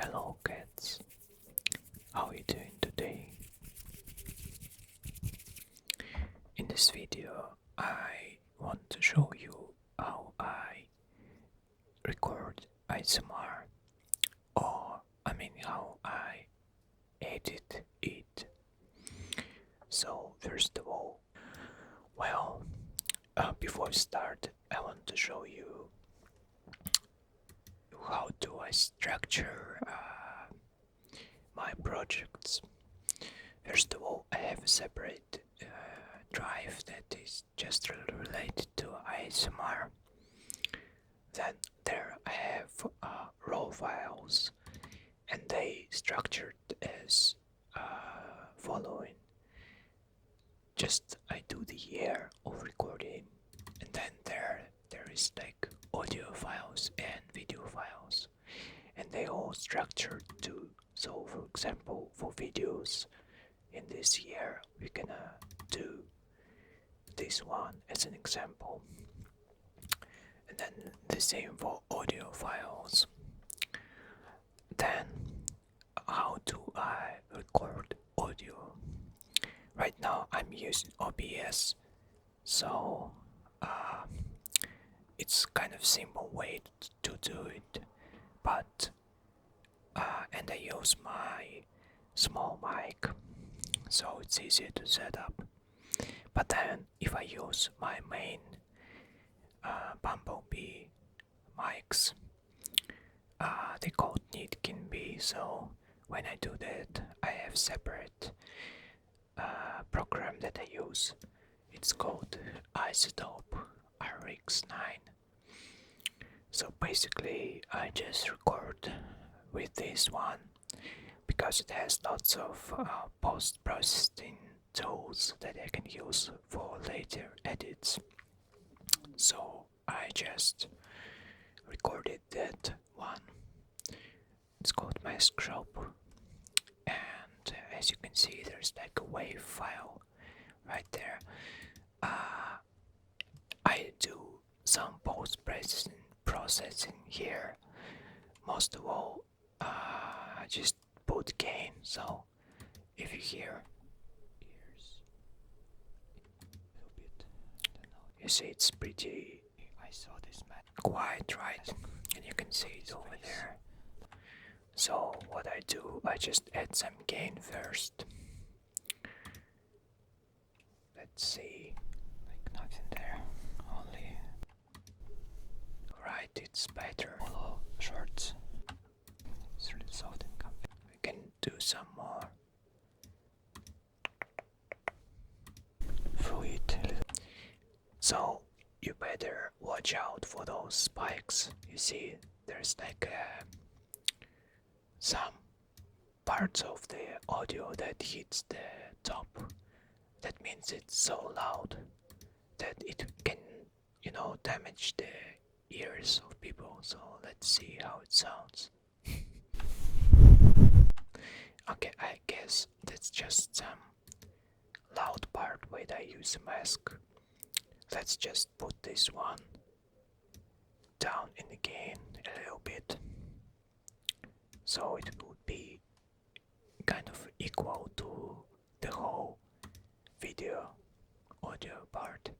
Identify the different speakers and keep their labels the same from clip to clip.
Speaker 1: Hello cats, how are you doing today? In this video I want to show you how I record ASMR, or how I edit it. So first of all, before I start, I want to show you how do I structure my projects. First of all, I have a separate drive that is just related to ASMR. Then there I have raw files, and they structured as following. Just I do the year of recording, and then there is like audio files and video files, and they all structured too. So for example, for videos in this year, we're gonna do this one as an example, and then the same for audio files. Then how do I record audio? Right now I'm using OBS, so it's kind of simple way to do it, but and I use my small mic, so it's easier to set up. But then if I use my main Bumblebee mics, they called Nitkin B, so when I do that I have separate program that I use. It's called Isotope RX9. So basically I just record with this one because it has lots of post-processing tools that I can use for later edits. So I just recorded that one. It's called Mask Shop, and as you can see there's like a wave file right there. I do some post-processing here. Most of all, I just put gain, so if you hear ears a little bit, you see it's pretty, I saw this man quiet, right? And you can see it over there. So what I do, I just add some gain first. Let's see, like nothing there, only right, it's better. Follow shorts, it's really soft and comfy. We can do some more fluid. So you better watch out for those spikes. You see there's like some parts of the audio that hits the top. That means it's so loud that it can, damage the ears of people. So let's see how it sounds. Okay, I guess that's just some loud part when I use a mask. Let's just put this one down in the gain a little bit, so it would be kind of equal to the whole video audio part.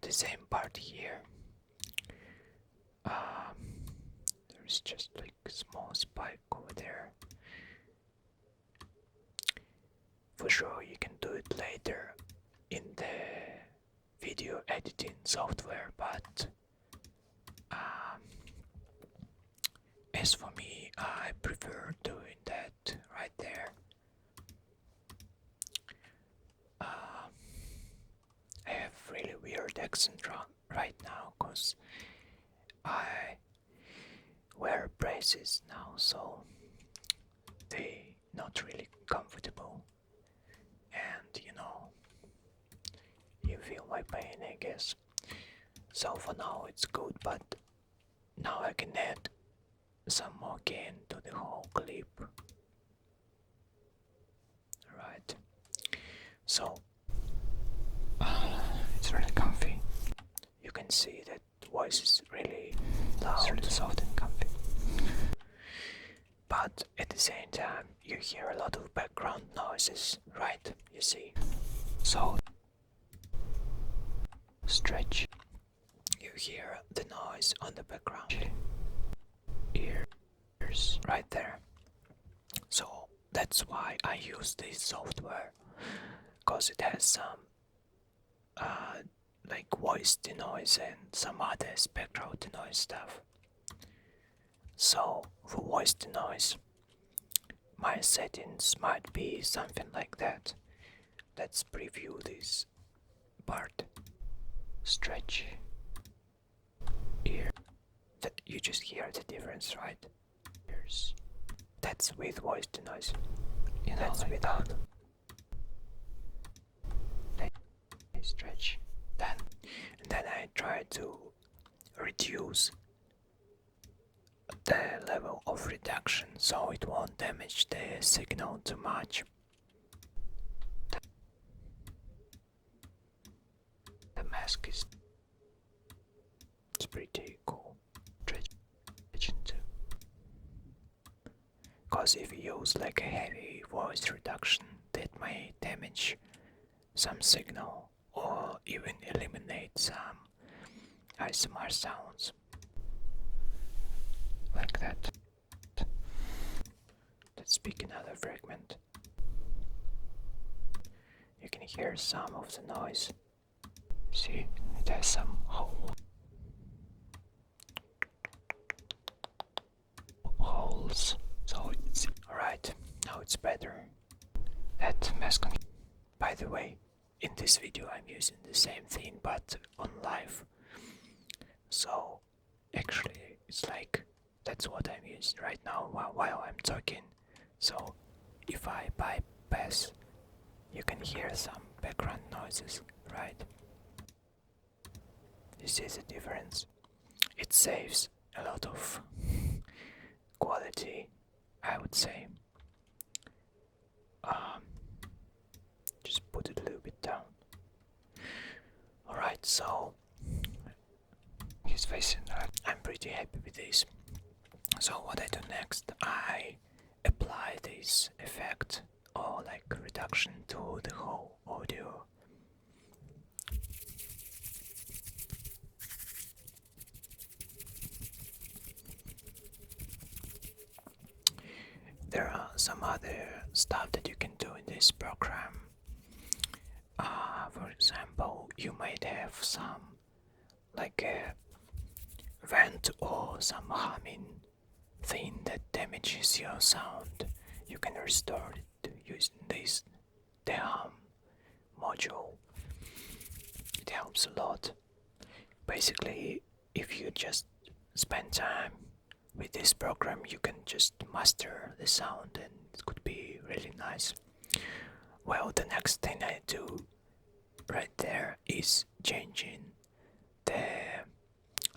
Speaker 1: The same part here. There's just like a small spike over there. For sure you can do it later in the video editing software, but as for me, I prefer doing that right there. I have really weird accent right now because I wear braces now, so they not really comfortable, and you feel my pain, I guess. So for now it's good, but now I can add some more gain to the whole clip. Right, so it's really comfy. You can see that the voice is really loud, really soft and comfy. But the same time you hear a lot of background noises, right? You see. So stretch, you hear the noise on the background. Ears right there. So that's why I use this software, because it has some like voice denoise and some other spectral denoise stuff. So for voice denoise, my settings might be something like that. Let's preview this part. Stretch, ear. That you just hear the difference, right? Ears. That's with voice denoise. That's like without. I stretch. Then I try to reduce the level of reduction so it won't damage the signal too much. The mask is pretty cool. Stretching too. Because if you use like a heavy voice reduction, that may damage some signal or even eliminate some ASMR sounds. Like that. Let's pick another fragment. You can hear some of the noise. See, it has some holes. So it's alright. Now it's better. That mask. By the way, in this video I'm using the same thing but on live. So actually it's like that's what I'm using right now while I'm talking. So if I bypass, you can hear some background noises, right? You see the difference? It saves a lot of quality, I would say. Just put it a little bit down. Alright, so he's facing that. I'm pretty happy with this. So what I do next, I apply this effect or like reduction to the whole audio. There are some other stuff that you can do in this program. For example, you might have some like a vent or some humming thing that damages your sound. You can restore it using the hum module. It helps a lot. Basically, if you just spend time with this program, you can just master the sound and it could be really nice. Well, the next thing I do right there is changing the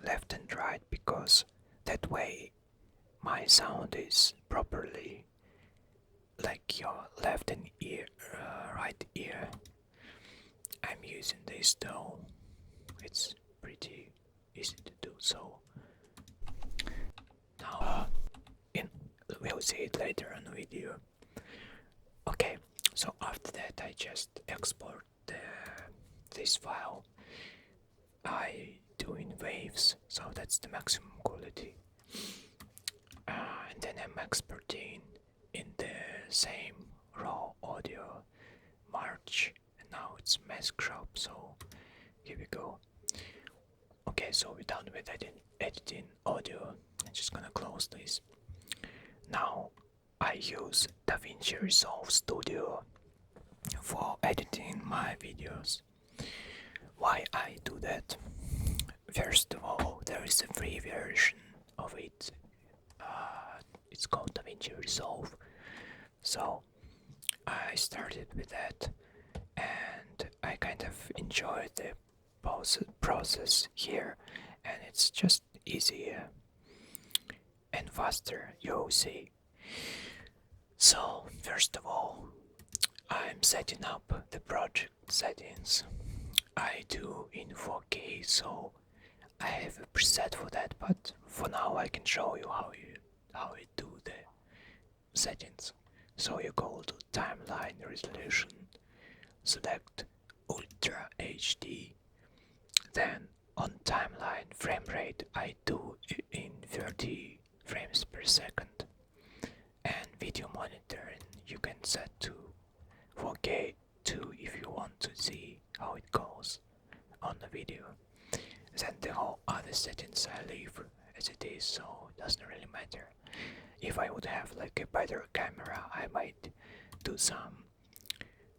Speaker 1: left and right, because that way my sound is properly like your left and right ear. I'm using this though. It's pretty easy to do so. Now, we'll see it later on the video. Okay, so after that I just export this file. I do in waves, so that's the maximum quality. And then I'm exporting in the same raw audio march, and now it's mask crop, so here we go. Okay, so we're done with editing audio. I'm just gonna close this. Now I use DaVinci Resolve Studio for editing my videos. Why I do that? First of all, there is a free version of it. It's called DaVinci Resolve. So I started with that, and I kind of enjoyed the process here, and it's just easier and faster, you'll see. So first of all, I'm setting up the project settings. I do in 4K, so I have a preset for that, but for now I can show you how you do the settings. So you go to timeline resolution, select Ultra HD, then on timeline frame rate I do in 30 frames per second, and video monitoring you can set to 4K too if you want to see how it goes on the video. Then the whole other settings I leave as it is, so it doesn't really matter. If I would have like a better camera, I might do some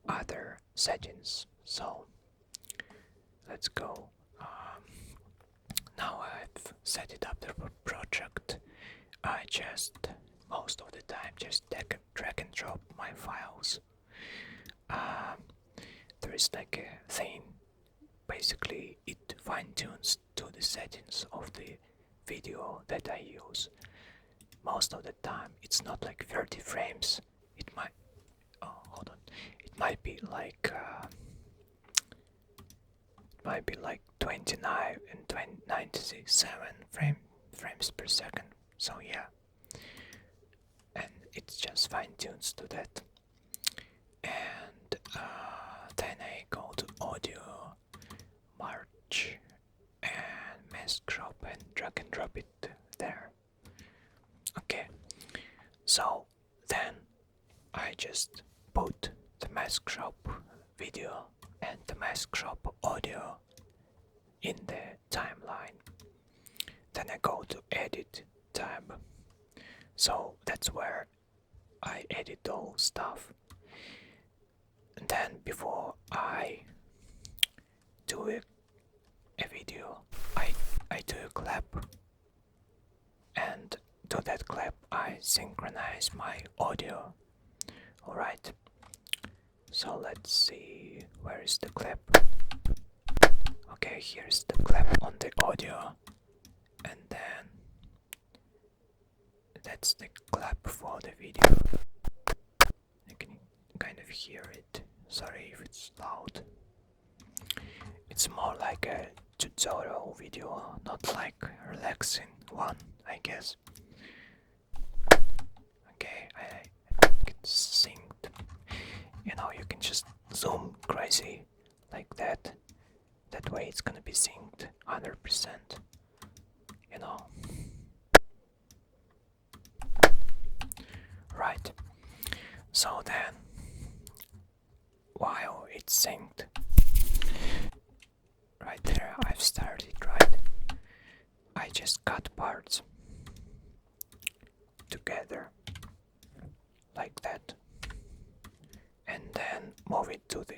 Speaker 1: other settings. So let's go. Now I've set it up the project. I just most of the time just drag and drop my files. There is like a thing, basically it fine-tunes to the settings of the video that I use. Most of the time it's not like 30 frames, it might, oh hold on, it might be like 29 and 97 frames per second, so yeah, and it just fine-tunes to that. And then I go to audio, march, and mask crop, and drag and drop it there. Okay, so then I just put the mask crop video and the mask crop audio in the timeline. Then I go to edit tab, so that's where I edit all stuff. And then before I do a video, I do a clap, and to that clap I synchronize my audio. Alright, so let's see, where is the clap? Okay, here's the clap on the audio, and then that's the clap for the video. You can kind of hear it. Sorry if it's loud. It's more like a tutorial video, not like a relaxing one, I guess. Okay, I get synced. You know, you can just zoom crazy like that. That way it's gonna be synced 100%. You know. Right. So then, while it's synced, right there I've started, right? I just cut parts together like that, and then move it to the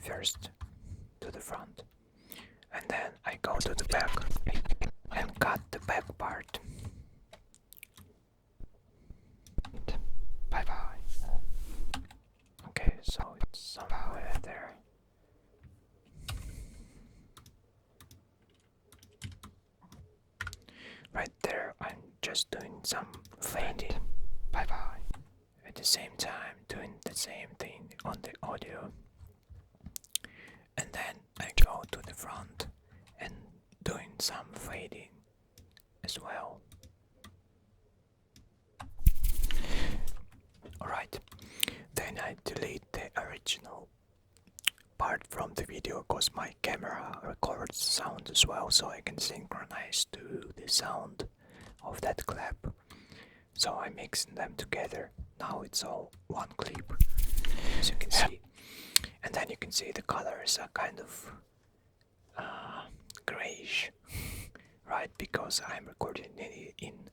Speaker 1: first to the front, and then I go to the back and cut the back part. Bye bye. Okay, so it's somewhere there. Right there, I'm just doing some fading. Bye bye. At the same time, doing the same thing on the audio. And then I go to the front and doing some fading as well. Alright, then I delete the original part from the video because my camera records sound as well, so I can synchronize to the sound of that clap. So I'm mixing them together. Now it's all one clip, as you can see. And then you can see the colors are kind of grayish, right? Because I'm recording in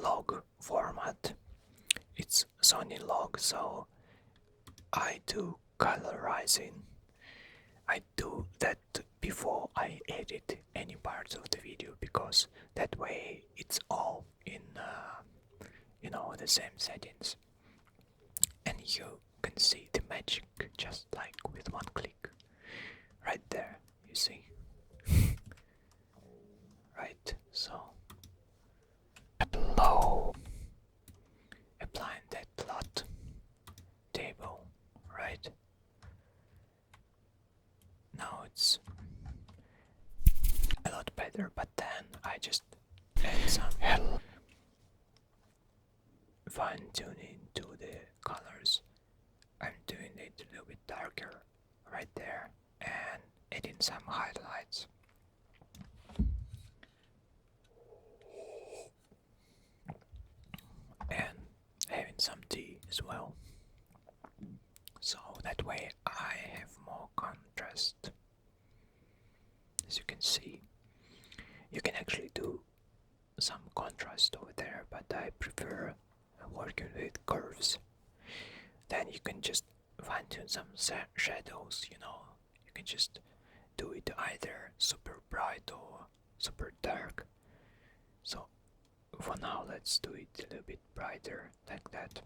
Speaker 1: log format. It's Sony log, so I do colorizing. I do that before I edit any parts of the video, because that way it's all in you know, the same settings, and you can see the magic just like with one click. Right there, you see. Right, so Lowe, applying that plot table, right? Now it's a lot better, but then I fine-tuning to the colors. I'm doing it a little bit darker right there and adding some highlights. And having some tea as well. So that way I have more contrast. As you can see, you can actually do some contrast over there, but I prefer working with curves. Then you can just fine-tune some shadows, you know. You can just do it either super bright or super dark. So for now, let's do it a little bit brighter, like that.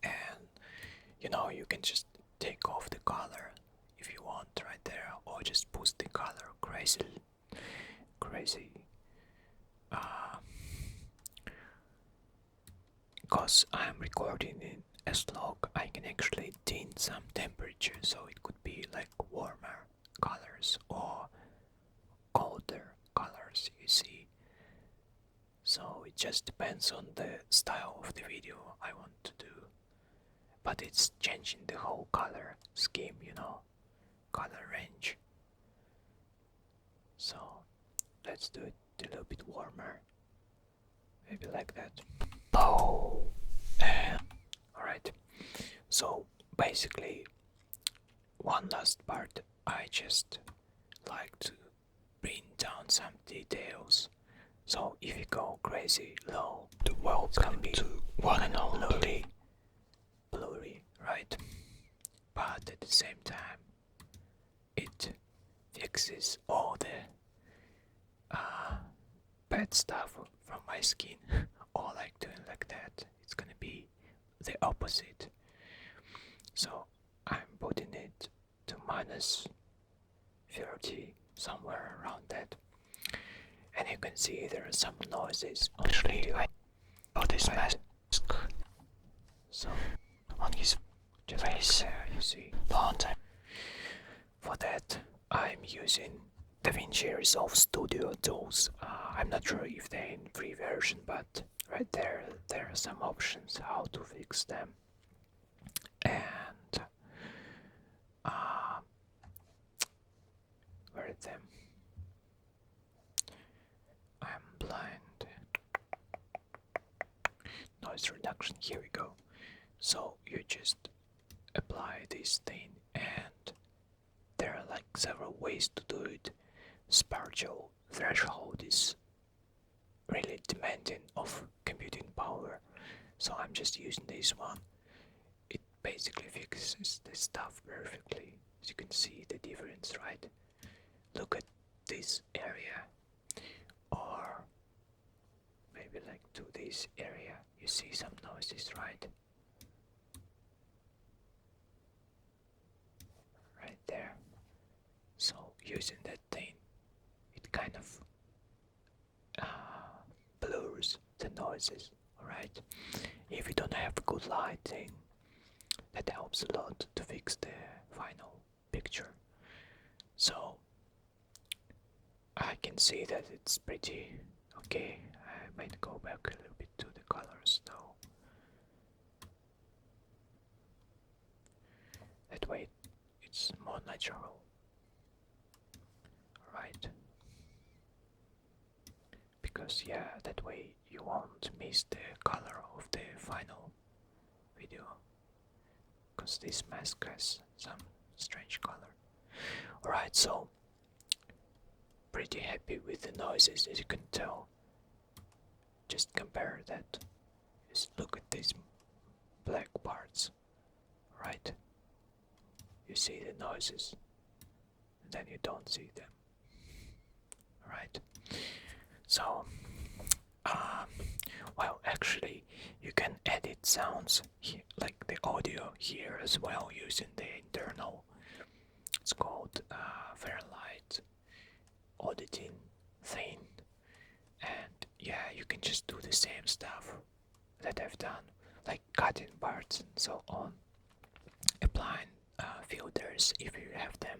Speaker 1: And you know, you can just take off the color if you want right there, or just boost the color crazy. Because I'm recording in S-Log, I can actually tint some temperature, so it could be like warmer colors or colder colors, you see. So it just depends on the style of the video I want to do. But it's changing the whole color scheme, you know, color range. So let's do it a little bit warmer, maybe like that. Oh, alright. So basically, one last part, I just like to bring down some details. So if you go crazy low, the world can be to one and only blurry, right? But at the same time, it fixes all the bad stuff from my skin. Or like doing like that, it's gonna be the opposite. So I'm putting it to minus 30, somewhere around that. And you can see there are some noises on the video. I got this mask. So on his face there, you see. Long time. For that, I'm using DaVinci Resolve Studio tools. I'm not sure if they're in free version, but right there are some options how to fix them. And where are them? I'm blind. Noise reduction, here we go. So you just apply this thing, and there are like several ways to do it. Spatial threshold is really demanding of computing power, so I'm just using this one. It basically fixes the stuff perfectly. As you can see the difference, right? Look at this area, or maybe like to this area. You see some noises, right? Right there. So using that thing, it kind of blurs the noises, alright? If you don't have good lighting, that helps a lot to fix the final picture. So I can see that it's pretty okay. I might go back a little bit to the colors though. That way it's more natural. Alright. Because yeah, that way you won't miss the color of the final video. Because this mask has some strange color. Alright, so pretty happy with the noises, as you can tell. Just compare that. Just look at these black parts. Right? You see the noises, and then you don't see them. Right? So, well, actually, you can edit sounds here, like the audio here as well, using the internal. It's called Fairlight auditing thing, and yeah, you can just do the same stuff that I've done, like cutting parts and so on, applying filters if you have them.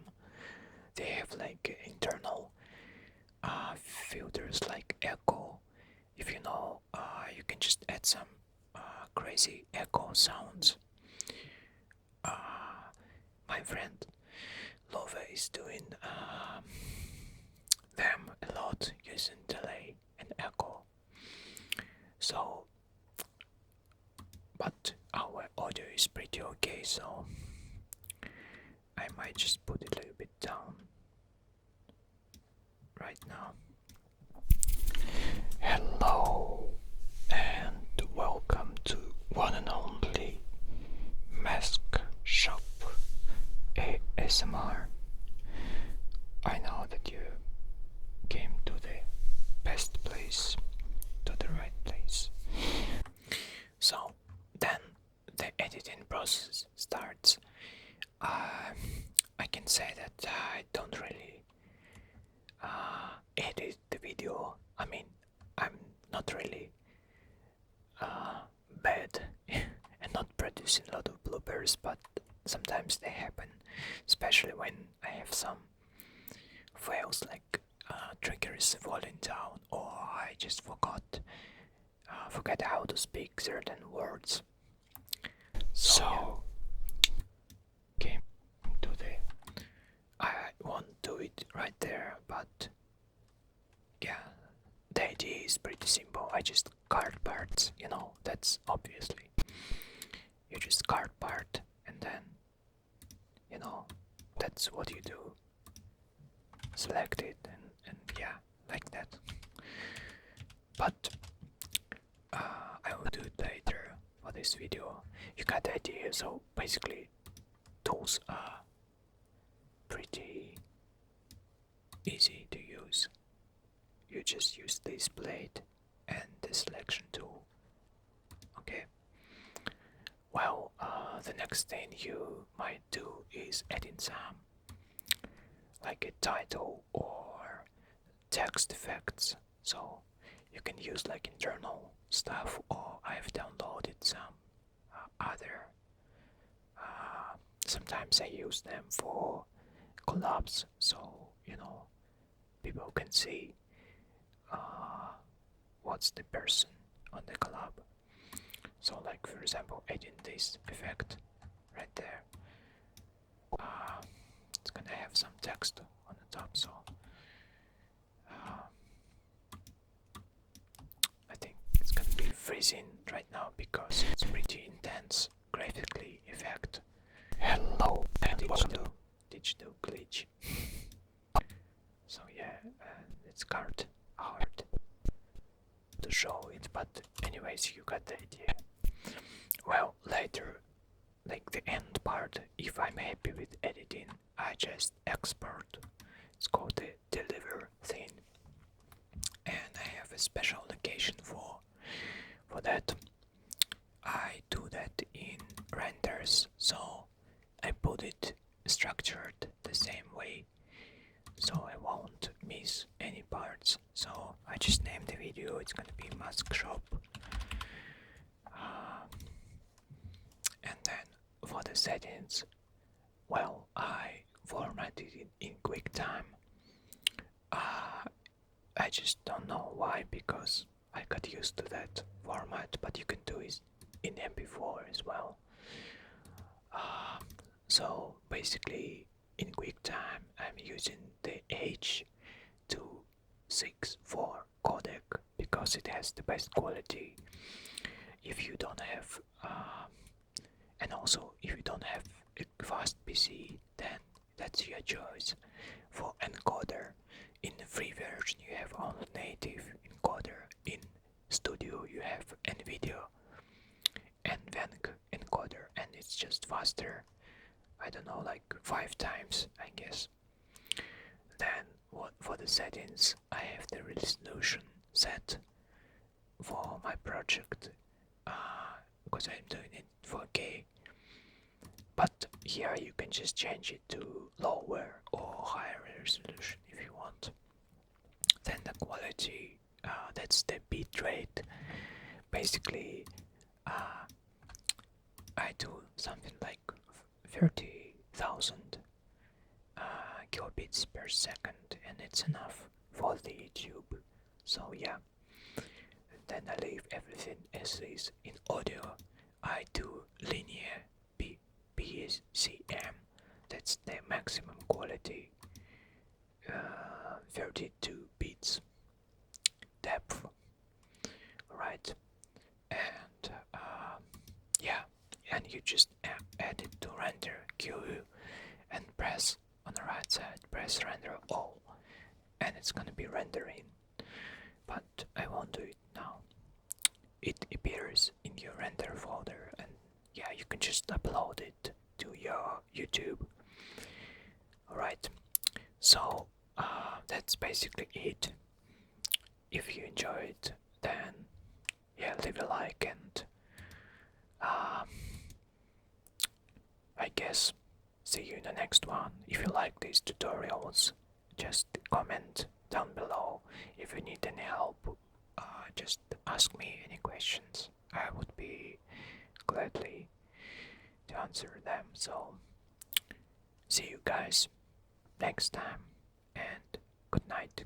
Speaker 1: They have like internal filters like echo. If you know, you can just add some crazy echo sounds. My friend Lowe is doing them a lot using delay and echo. So, but our audio is pretty okay, so I might just put it a little bit down right now. Hello and welcome to one and only Mask Shop ASMR. I know that you came to the best place, to the right place. So then the editing process starts. I can say that I don't really edit the video. I mean, I'm not really bad and not producing a lot of bloopers, but sometimes they happen, especially when I have some fails like triggers falling down, or I just forget how to speak certain words. So came to the I won't do it right there, but yeah, the idea is pretty simple. I just card parts, you know, that's obviously. You just card part and then, you know, that's what you do. Select it and yeah, like that. But I will do it later for this video. You got the idea, so basically tools are pretty easy to use. You just use this blade and the selection tool. Okay. Well, the next thing you might do is adding some like a title or text effects. So you can use like internal stuff, or I've downloaded some other. Sometimes I use them for collabs, so you know people can see what's the person on the collab. So like for example, adding this effect right there. It's gonna have some text on the top, so I think it's gonna be freezing right now because it's pretty intense graphically effect. Hello and digital glitch. So yeah, it's hard to show it, but anyways, you got the idea. Well, later, like the end part, if I'm happy with editing, I just export. It's called the deliver thing, and I have a special location for that. I do that in renders, so I put it structured the same way, so I won't miss any parts. So I just named the video, it's gonna be Mask Shop. And then for the settings, well, I formatted it in QuickTime. I just don't know why, because I got used to that format, but you can do it in MP4 as well. So basically in QuickTime I'm using the H.264 codec because it has the best quality. If you don't have and also if you don't have a fast PC, then that's your choice. For encoder, in the free version you have only native encoder. In Studio you have NVIDIA and NVENC encoder, and it's just faster. I don't know, like 5 times, I guess. Then for the settings, I have the resolution set for my project because I'm doing it 4K. But here you can just change it to lower or higher resolution if you want. Then the quality, that's the bit rate. Basically, I do something like 30,000 kilobits per second, and it's enough for the YouTube. So yeah, then I leave everything as is. In audio, I do linear BCM. That's the maximum quality. 32 bits depth, right? And yeah, and you just add it to render QU and press on the right side, press render all, and it's gonna be rendering. But I won't do it now. It appears in your render folder, and yeah, you can just upload it to your YouTube. Alright, so that's basically it. If you enjoyed, then yeah, leave a like, and I guess see you in the next one. If you like these tutorials, just comment down below. If you need any help, just ask me any questions. I would be gladly to answer them. So see you guys next time, and good night.